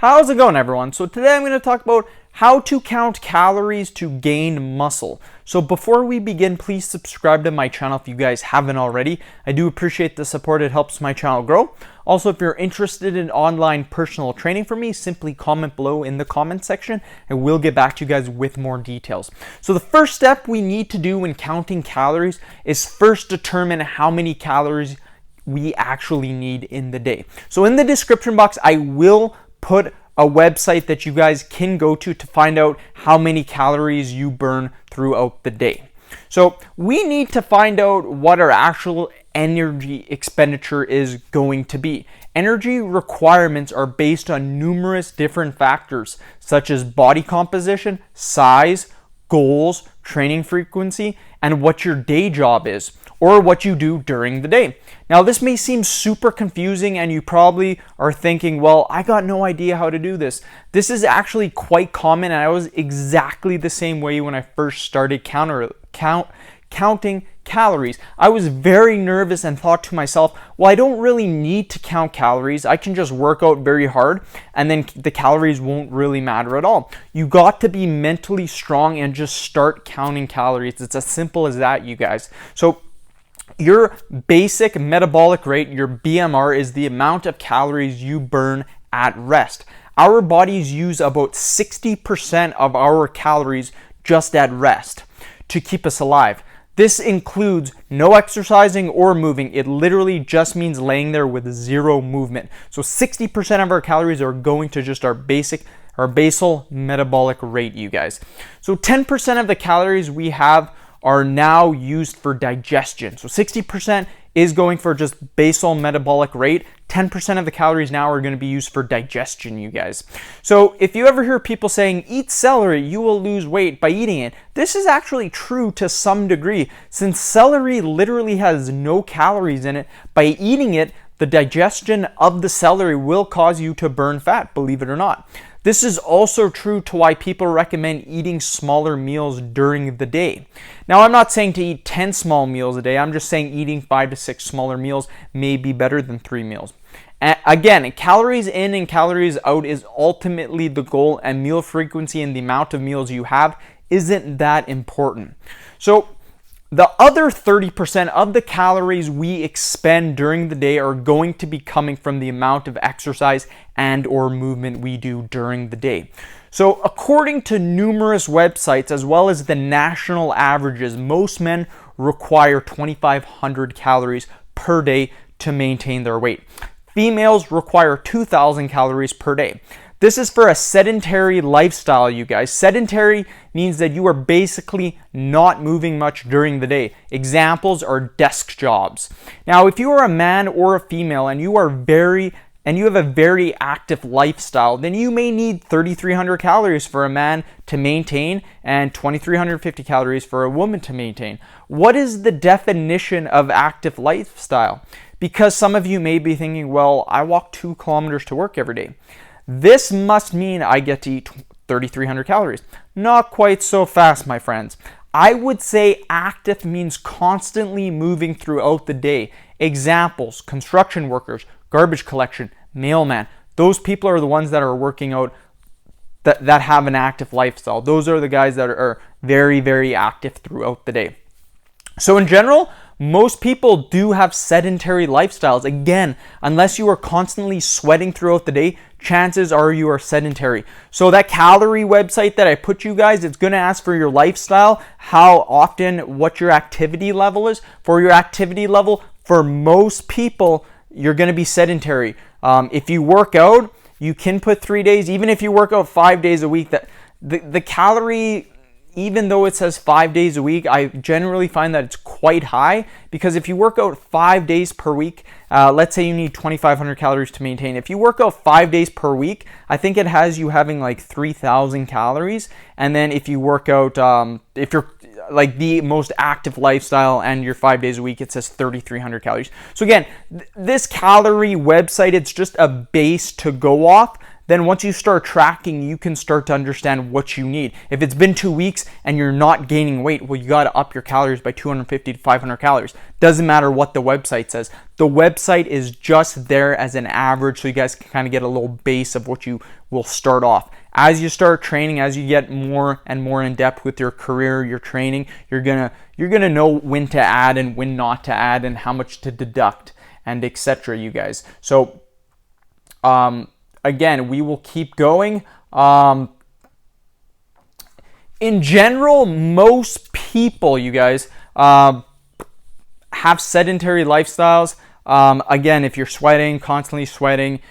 How's it going, everyone? So today I'm going to talk about how to count calories to gain muscle. So before we begin, please subscribe to my channel if you guys haven't already. I do appreciate the support. It helps my channel grow. Also, if you're interested in online personal training from me, simply comment below in the comment section and we'll get back to you guys with more details. So the first step we need to do when counting calories is first determine how many calories we actually need in the day. So in the description box, I will put a website that you guys can go to find out how many calories you burn throughout the day. So we need to find out what our actual energy expenditure is going to be. Energy requirements are based on numerous different factors such as body composition, size, goals, training frequency, and what your day job is or what you do during the day. Now, this may seem super confusing and you probably are thinking, well, I got no idea how to do this. This is actually quite common, and I was exactly the same way when I first started counting calories. I was very nervous and thought to myself, well, I don't really need to count calories. I can just work out very hard and then the calories won't really matter at all. You got to be mentally strong and just start counting calories. It's as simple as that, you guys. So your basic metabolic rate, your BMR, is the amount of calories you burn at rest. Our bodies use about 60% of our calories just at rest to keep us alive. This includes no exercising or moving. It literally just means laying there with zero movement. So 60% of our calories are going to just our basal metabolic rate, you guys. So 10% of the calories we have are now used for digestion. So 60% is going for just basal metabolic rate. 10% of the calories now are going to be used for digestion, you guys. So if you ever hear people saying, eat celery, you will lose weight by eating it, this is actually true to some degree. Since celery literally has no calories in it, by eating it, the digestion of the celery will cause you to burn fat, believe it or not. This is also true to why people recommend eating smaller meals during the day. Now, I'm not saying to eat 10 small meals a day. I'm just saying eating 5 to 6 smaller meals may be better than 3 meals. Again, calories in and calories out is ultimately the goal, and meal frequency and the amount of meals you have isn't that important. So the other 30% of the calories we expend during the day are going to be coming from the amount of exercise and or movement we do during the day. So according to numerous websites as well as the national averages, most men require 2,500 calories per day to maintain their weight. Females require 2,000 calories per day. This is for a sedentary lifestyle, you guys. Sedentary means that you are basically not moving much during the day. Examples are desk jobs. Now, if you are a man or a female and you have a very active lifestyle, then you may need 3,300 calories for a man to maintain and 2,350 calories for a woman to maintain. What is the definition of active lifestyle? Because some of you may be thinking, well, I walk 2 kilometers to work every day. This must mean I get to eat 3,300 calories. Not quite so fast, my friends. I would say active means constantly moving throughout the day. Examples, construction workers, garbage collection, mailman. Those people are the ones that are working out, that have an active lifestyle. Those are the guys that are very, very active throughout the day. So in general, most people do have sedentary lifestyles. Again, unless you are constantly sweating throughout the day, chances are you are sedentary. So that calorie website that I put you guys, it's going to ask for your lifestyle, how often, what your activity level is. For your activity level, for most people, you're going to be sedentary. If you work out, you can put 3 days. Even if you work out 5 days a week, that the calorie, even though it says 5 days a week, I generally find that it's quite high, because if you work out 5 days per week, let's say you need 2,500 calories to maintain. If you work out 5 days per week, I think it has you having like 3,000 calories. And then if you work out, if you're like the most active lifestyle and you're 5 days a week, it says 3,300 calories. So again, this calorie website, it's just a base to go off. then once you start tracking, you can start to understand what you need. If it's been 2 weeks and you're not gaining weight, well, you got to up your calories by 250 to 500 calories. Doesn't matter what the website says. The website is just there as an average, so you guys can kind of get a little base of what you will start off. As you start training, as you get more and more in depth with your career, your training, you're gonna know when to add and when not to add, and how much to deduct, and etc. You guys. So again, we will keep going. In general, most people, you guys, have sedentary lifestyles. Again, if you're sweating, constantly sweating,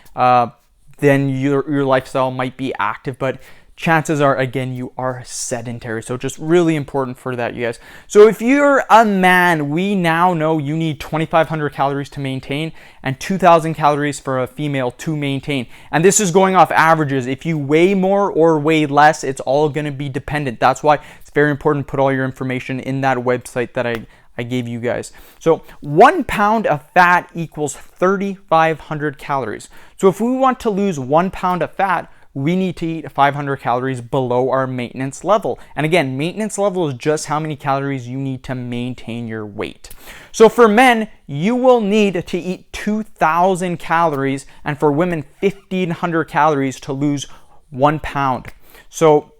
then your lifestyle might be active, but chances are, again, you are sedentary. So just really important for that, you guys. So if you're a man, we now know you need 2,500 calories to maintain and 2,000 calories for a female to maintain. And this is going off averages. If you weigh more or weigh less, it's all going to be dependent. That's why it's very important to put all your information in that website that I gave you guys. So 1 pound of fat equals 3,500 calories. So if we want to lose 1 pound of fat, we need to eat 500 calories below our maintenance level. And again, maintenance level is just how many calories you need to maintain your weight. So for men, you will need to eat 2,000 calories, and for women, 1,500 calories to lose 1 pound. So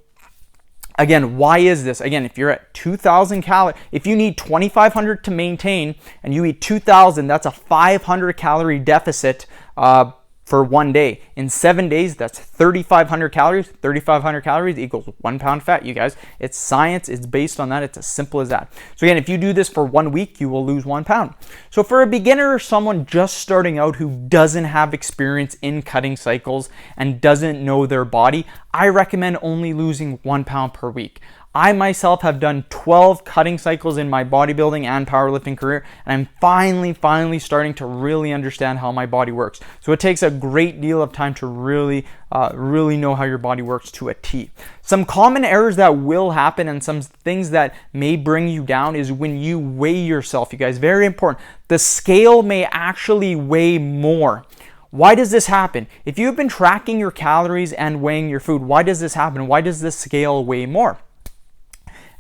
again, why is this? Again, if you're at 2,000 calories, if you need 2,500 to maintain and you eat 2,000, that's a 500 calorie deficit for 1 day. In 7 days, that's 3,500 calories. 3,500 calories equals 1 pound fat, you guys. It's science. It's based on that. It's as simple as that. So again, if you do this for 1 week, you will lose 1 pound. So for a beginner or someone just starting out who doesn't have experience in cutting cycles and doesn't know their body, I recommend only losing 1 pound per week. I myself have done 12 cutting cycles in my bodybuilding and powerlifting career, and I'm finally starting to really understand how my body works. So it takes a great deal of time to really know how your body works to a T. Some common errors that will happen and some things that may bring you down is when you weigh yourself, you guys. Very important. The scale may actually weigh more. Why does this happen? If you've been tracking your calories and weighing your food, why does this happen? Why does the scale weigh more?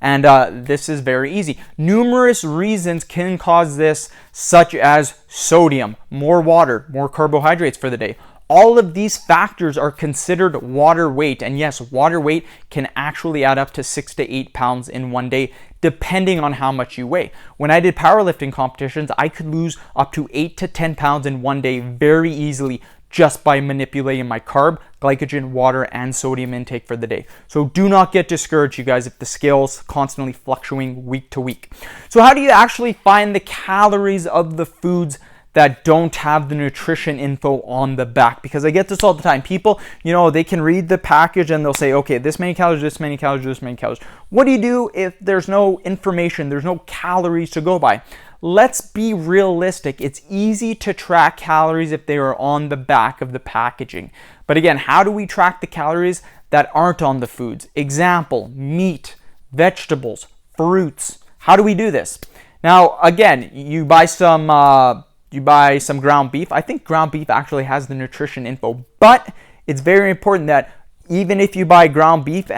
And this is very easy. Numerous reasons can cause this, such as sodium, more water, more carbohydrates for the day. All of these factors are considered water weight. And yes, water weight can actually add up to 6 to 8 pounds in 1 day, depending on how much you weigh. When I did powerlifting competitions, I could lose up to 8 to 10 pounds in 1 day very easily, just by manipulating my carb, glycogen, water, and sodium intake for the day. So do not get discouraged, you guys, if the scale's constantly fluctuating week to week. So how do you actually find the calories of the foods that don't have the nutrition info on the back? Because I get this all the time. People, they can read the package and they'll say, okay, this many calories, this many calories, this many calories. What do you do if there's no information, there's no calories to go by? Let's be realistic. It's easy to track calories if they are on the back of the packaging. But again, how do we track the calories that aren't on the foods? Example, meat, vegetables, fruits. How do we do this? Now, again, you buy some ground beef. I think ground beef actually has the nutrition info, but it's very important that even if you buy ground beef,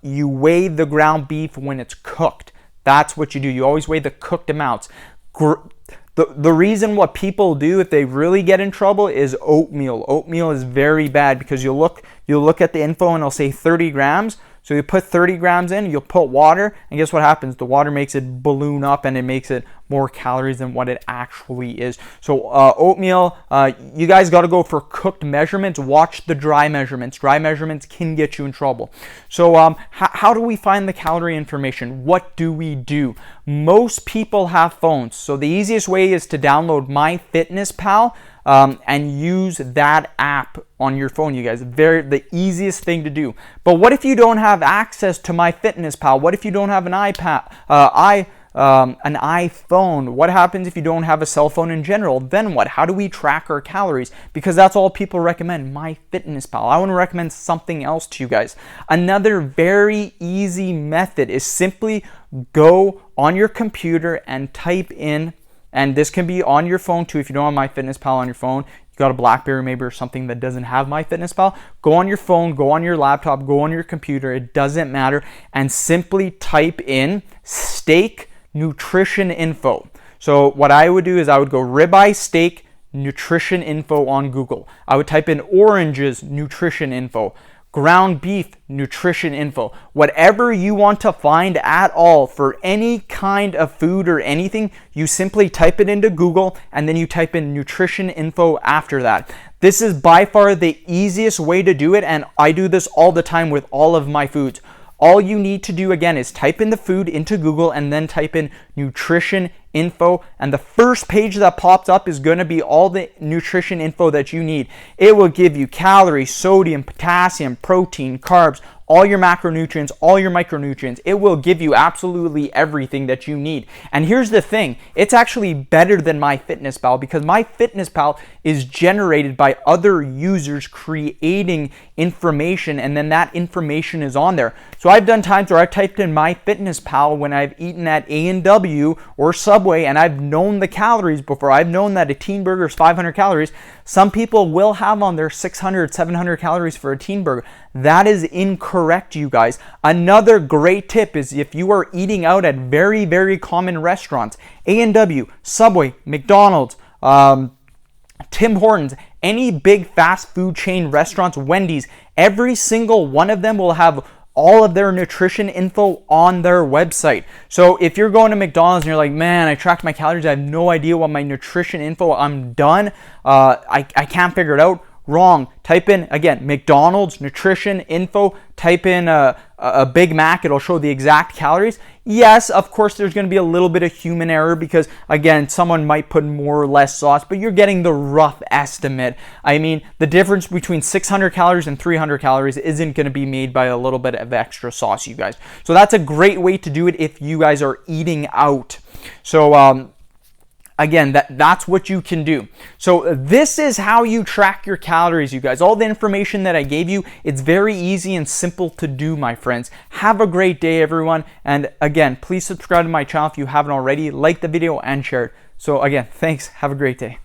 you weigh the ground beef when it's cooked. That's what you do. You always weigh the cooked amounts. The reason what people do if they really get in trouble is oatmeal. Oatmeal is very bad because you'll look at the info and it'll say 30 grams. So you put 30 grams in, you'll put water, and guess what happens? The water makes it balloon up and it makes it more calories than what it actually is. So oatmeal, you guys got to go for cooked measurements. Watch the dry measurements. Dry measurements can get you in trouble. So how do we find the calorie information? What do we do? Most people have phones. So the easiest way is to download MyFitnessPal. And use that app on your phone, you guys. The easiest thing to do. But what if you don't have access to MyFitnessPal? What if you don't have an iPad, an iPhone? What happens if you don't have a cell phone in general? Then what? How do we track our calories? Because that's all people recommend, MyFitnessPal. I want to recommend something else to you guys. Another very easy method is simply go on your computer and type in. And this can be on your phone too. If you don't have MyFitnessPal on your phone, you got a BlackBerry maybe or something that doesn't have MyFitnessPal, go on your phone, go on your laptop, go on your computer, it doesn't matter, and simply type in steak nutrition info. So what I would do is I would go ribeye steak nutrition info on Google. I would type in oranges nutrition info, ground beef nutrition info, whatever you want to find at all for any kind of food or anything, you simply type it into Google and then you type in nutrition info after that. This is by far the easiest way to do it, and I do this all the time with all of my foods. All you need to do again is type in the food into Google and then type in nutrition info, and the first page that pops up is going to be all the nutrition info that you need. It will give you calories, sodium, potassium, protein, carbs, all your macronutrients, all your micronutrients. It will give you absolutely everything that you need. And here's the thing, it's actually better than MyFitnessPal because MyFitnessPal is generated by other users creating information, and then that information is on there. So I've done times where I've typed in MyFitnessPal when I've eaten at A&W or Subway, and I've known the calories before. I've known that a teen burger is 500 calories. Some people will have on there 600, 700 calories for a teen burger. That is incorrect, you guys. Another great tip is if you are eating out at very, very common restaurants, A&W, Subway, McDonald's, Tim Hortons, any big fast food chain restaurants, Wendy's, every single one of them will have all of their nutrition info on their website. So if you're going to McDonald's and you're like, man, I tracked my calories, I have no idea what my nutrition info, I'm done, I can't figure it out. Wrong. Type in, again, McDonald's nutrition info, type in a Big Mac, it'll show the exact calories. Yes, of course, there's going to be a little bit of human error because, again, someone might put more or less sauce, but you're getting the rough estimate. I mean, the difference between 600 calories and 300 calories isn't going to be made by a little bit of extra sauce, you guys. So that's a great way to do it if you guys are eating out. So, again, that's what you can do. So this is how you track your calories, you guys. All the information that I gave you, it's very easy and simple to do, my friends. Have a great day, everyone. And again, please subscribe to my channel if you haven't already. Like the video and share it. So again, thanks. Have a great day.